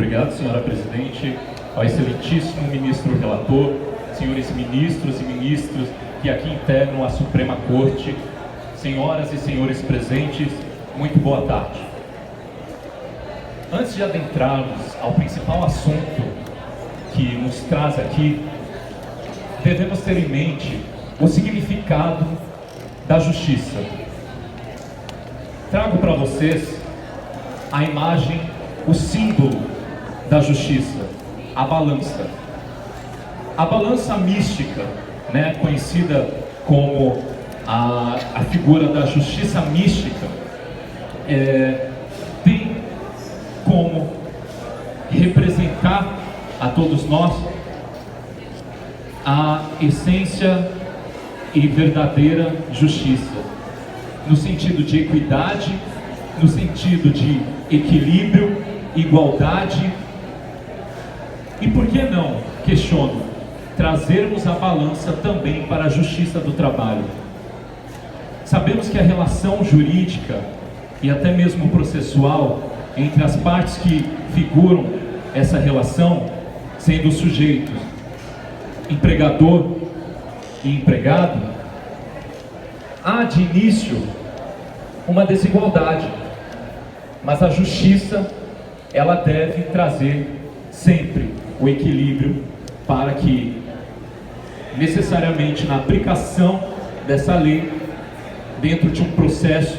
obrigado, senhora presidente, ao excelentíssimo ministro relator, senhores ministros e ministras que aqui integram a Suprema Corte, senhoras e senhores presentes, muito boa tarde. Antes de adentrarmos ao principal assunto que nos traz aqui, devemos ter em mente o significado da justiça. Trago para vocês a imagem, o símbolo da justiça, a balança. A balança mística, né, conhecida como a figura da justiça mística, tem como representar a todos nós a essência e verdadeira justiça, no sentido de equidade, no sentido de equilíbrio, igualdade e, por que não, questiono, trazermos a balança também para a justiça do trabalho. Sabemos que a relação jurídica e até mesmo processual entre as partes que figuram essa relação, sendo sujeitos empregador e empregado, há de início uma desigualdade, mas a justiça, ela deve trazer sempre o equilíbrio para que necessariamente na aplicação dessa lei dentro de um processo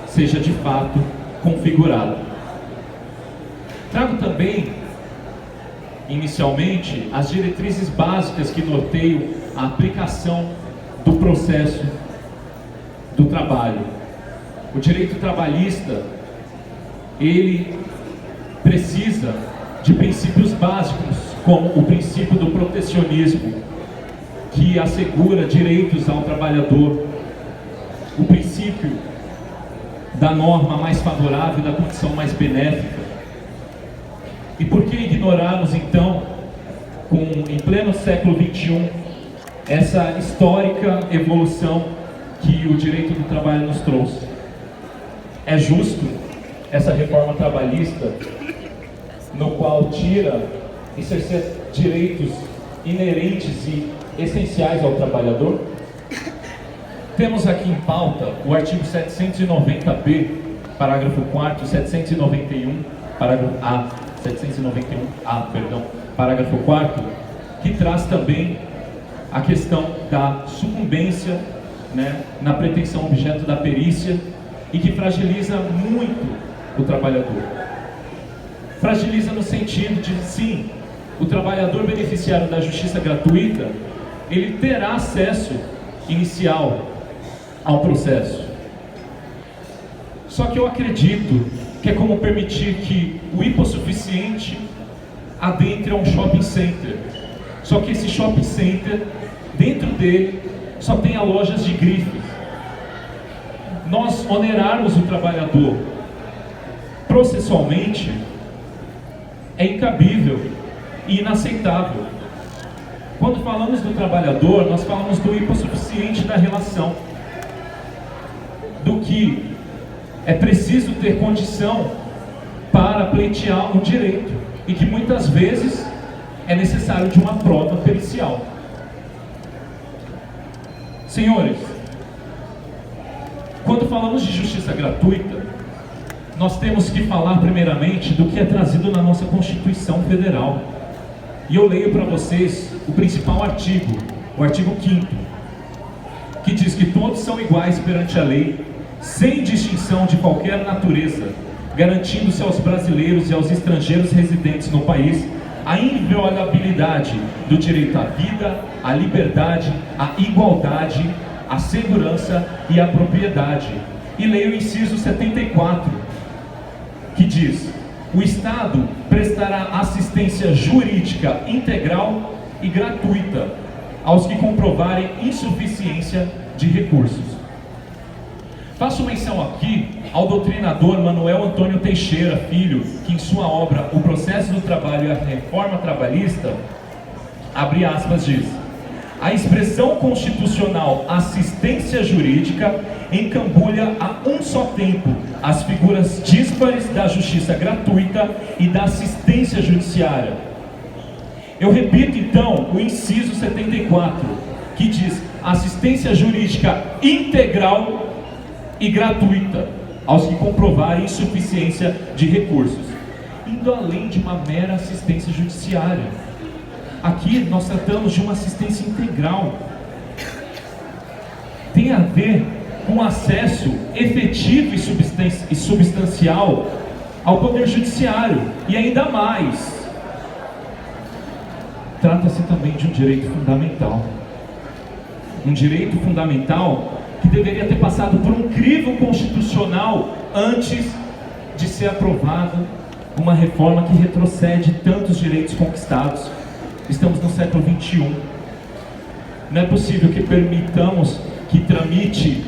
seja de fato configurado. Trago também inicialmente as diretrizes básicas que norteiam a aplicação do processo do trabalho. O direito trabalhista, ele precisa de princípios básicos, como o princípio do protecionismo, que assegura direitos ao trabalhador, o princípio da norma mais favorável, da condição mais benéfica. E por que ignorarmos então, em pleno século XXI, essa histórica evolução que o direito do trabalho nos trouxe? É justo essa reforma trabalhista, no qual tira e cerceia direitos inerentes e essenciais ao trabalhador? Temos aqui em pauta o artigo 790b, parágrafo 4º, 791, parágrafo 4º, que traz também a questão da sucumbência, né, na pretensão objeto da perícia, e que fragiliza muito o trabalhador. Fragiliza no sentido de, sim, o trabalhador beneficiário da justiça gratuita, ele terá acesso inicial ao processo. Só que eu acredito que é como permitir que o hipossuficiente adentre a um shopping center. Só que esse shopping center, dentro dele, só tenha lojas de grife. Nós onerarmos o trabalhador processualmente é incabível e inaceitável. Quando falamos do trabalhador, nós falamos do hipossuficiente da relação, do que é preciso ter condição para pleitear um direito, e que muitas vezes é necessário de uma prova pericial. Senhores, quando falamos de justiça gratuita, nós temos que falar primeiramente do que é trazido na nossa Constituição Federal. E eu leio para vocês o principal artigo, o artigo 5º, que diz que todos são iguais perante a lei, sem distinção de qualquer natureza, garantindo-se aos brasileiros e aos estrangeiros residentes no país a inviolabilidade do direito à vida, à liberdade, à igualdade, à segurança e à propriedade. E leio o inciso 74, que diz: o Estado prestará assistência jurídica integral e gratuita aos que comprovarem insuficiência de recursos. Faço menção aqui ao doutrinador Manuel Antônio Teixeira Filho, que em sua obra O Processo do Trabalho e a Reforma Trabalhista, abre aspas, diz: A expressão constitucional assistência jurídica encambulha a um só tempo as figuras díspares da justiça gratuita e da assistência judiciária. Eu repito então o inciso 74, que diz assistência jurídica integral e gratuita aos que comprovarem insuficiência de recursos, indo além de uma mera assistência judiciária. Aqui nós tratamos de uma assistência integral. Tem a ver com acesso efetivo e substancial ao poder judiciário. E ainda mais, trata-se também de um direito fundamental. Um direito fundamental que deveria ter passado por um crivo constitucional antes de ser aprovada uma reforma que retrocede tantos direitos conquistados. Estamos no século XXI. Não é possível que permitamos que tramite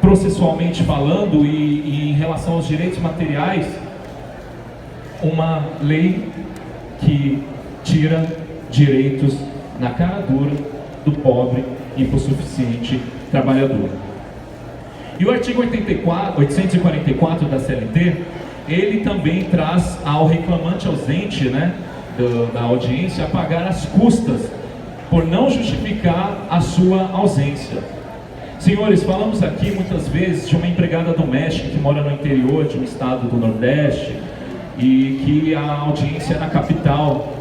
processualmente falando e em relação aos direitos materiais uma lei que tira direitos na cara dura do pobre e hipossuficiente trabalhador. E o artigo 844 da CLT, ele também traz ao reclamante ausente, da audiência, a pagar as custas por não justificar a sua ausência. Senhores, falamos aqui muitas vezes de uma empregada doméstica que mora no interior de um estado do Nordeste e que a audiência é na capital,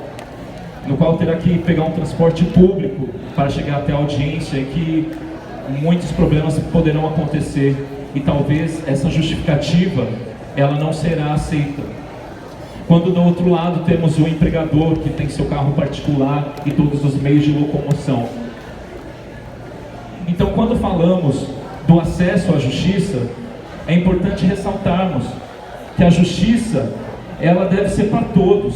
no qual terá que pegar um transporte público para chegar até a audiência e que muitos problemas poderão acontecer e talvez essa justificativa ela não será aceita. Quando do outro lado temos o empregador que tem seu carro particular e todos os meios de locomoção. Então, quando falamos do acesso à justiça, é importante ressaltarmos que a justiça, ela deve ser para todos,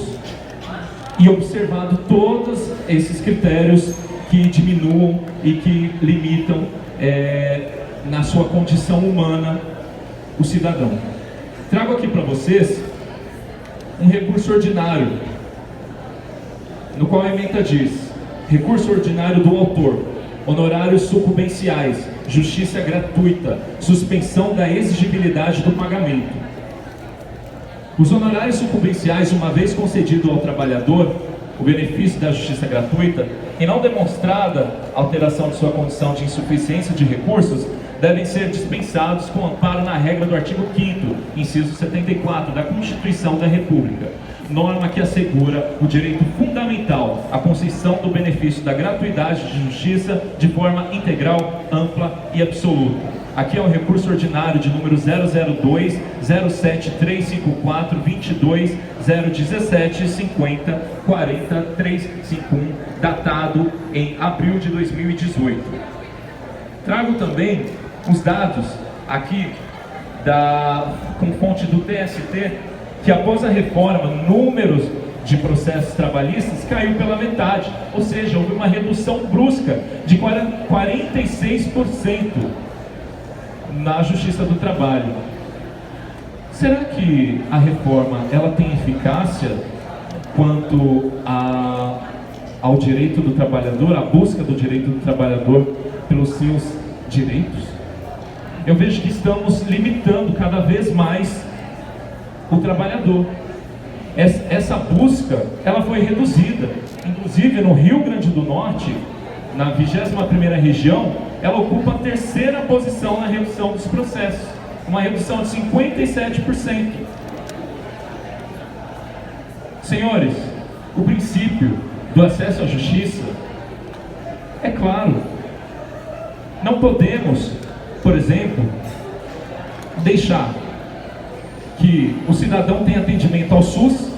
e observado todos esses critérios que diminuam e que limitam na sua condição humana o cidadão. Trago aqui para vocês um recurso ordinário, no qual a ementa diz: recurso ordinário do autor, honorários sucumbenciais, justiça gratuita, suspensão da exigibilidade do pagamento. Os honorários sucumbenciais, uma vez concedido ao trabalhador o benefício da justiça gratuita e não demonstrada alteração de sua condição de insuficiência de recursos, devem ser dispensados com amparo na regra do artigo 5º, inciso 74 da Constituição da República, norma que assegura o direito fundamental à concessão do benefício da gratuidade de justiça de forma integral, ampla e absoluta. Aqui é o recurso ordinário de número 002 07354 22 017 50 40 351, datado em abril de 2018. Trago também os dados aqui com fonte do TST, que após a reforma, números de processos trabalhistas caiu pela metade, ou seja, houve uma redução brusca de 46% na Justiça do Trabalho. Será que a reforma ela tem eficácia quanto ao direito do trabalhador, à busca do direito do trabalhador pelos seus direitos? Eu vejo que estamos limitando cada vez mais o trabalhador. Essa busca, ela foi reduzida. Inclusive no Rio Grande do Norte, na 21ª região, ela ocupa a 3ª posição na redução dos processos, uma redução de 57%. Senhores, o princípio do acesso à justiça é claro. Não podemos, por exemplo, deixar que o cidadão tenha atendimento ao SUS,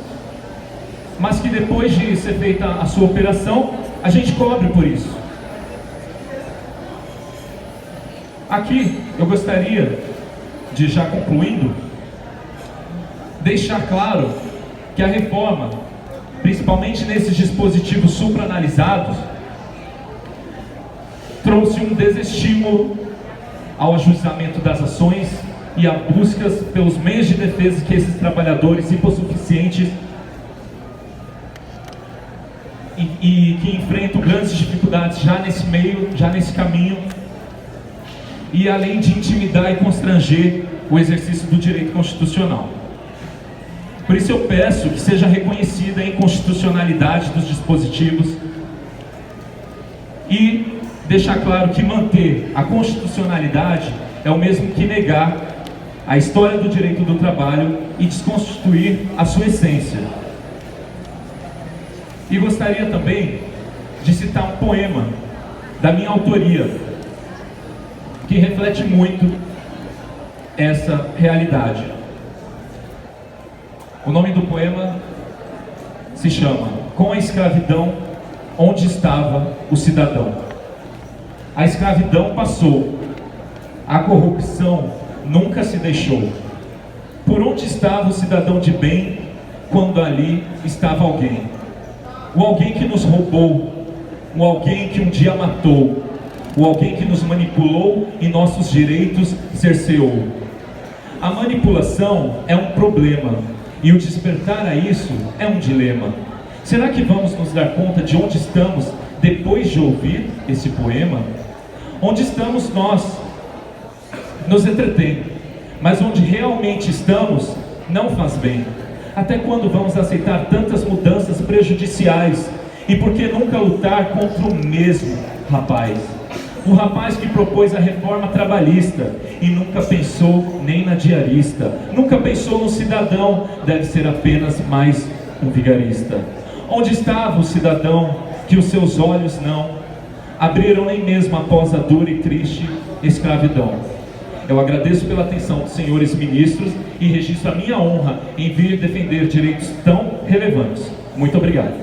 mas que depois de ser feita a sua operação, a gente cobre por isso. Aqui eu gostaria de, já concluindo, deixar claro que a reforma, principalmente nesses dispositivos supranalisados, trouxe um desestímulo ao ajuizamento das ações e a buscas pelos meios de defesa que esses trabalhadores hipossuficientes e que enfrentam grandes dificuldades já nesse meio, já nesse caminho, e além de intimidar e constranger o exercício do direito constitucional. Por isso eu peço que seja reconhecida a inconstitucionalidade dos dispositivos e deixar claro que manter a constitucionalidade é o mesmo que negar a história do direito do trabalho e desconstituir a sua essência. E gostaria também de citar um poema da minha autoria, que reflete muito essa realidade. O nome do poema se chama Com a Escravidão, Onde Estava o Cidadão? A escravidão passou, a corrupção nunca se deixou. Por onde estava o cidadão de bem, quando ali estava alguém? O alguém que nos roubou, o alguém que um dia matou, o alguém que nos manipulou e nossos direitos cerceou. A manipulação é um problema, e o despertar a isso é um dilema. Será que vamos nos dar conta de onde estamos depois de ouvir esse poema? Onde estamos nós? Nos entretém, mas onde realmente estamos não faz bem. Até quando vamos aceitar tantas mudanças prejudiciais? E por que nunca lutar contra o mesmo rapaz? O rapaz que propôs a reforma trabalhista e nunca pensou nem na diarista, nunca pensou no cidadão, deve ser apenas mais um vigarista. Onde estava o cidadão que os seus olhos não abriram nem mesmo após a dura e triste escravidão? Eu agradeço pela atenção dos senhores ministros e registro a minha honra em vir defender direitos tão relevantes. Muito obrigado.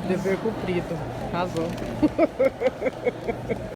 Dever cumprido. Arrasou.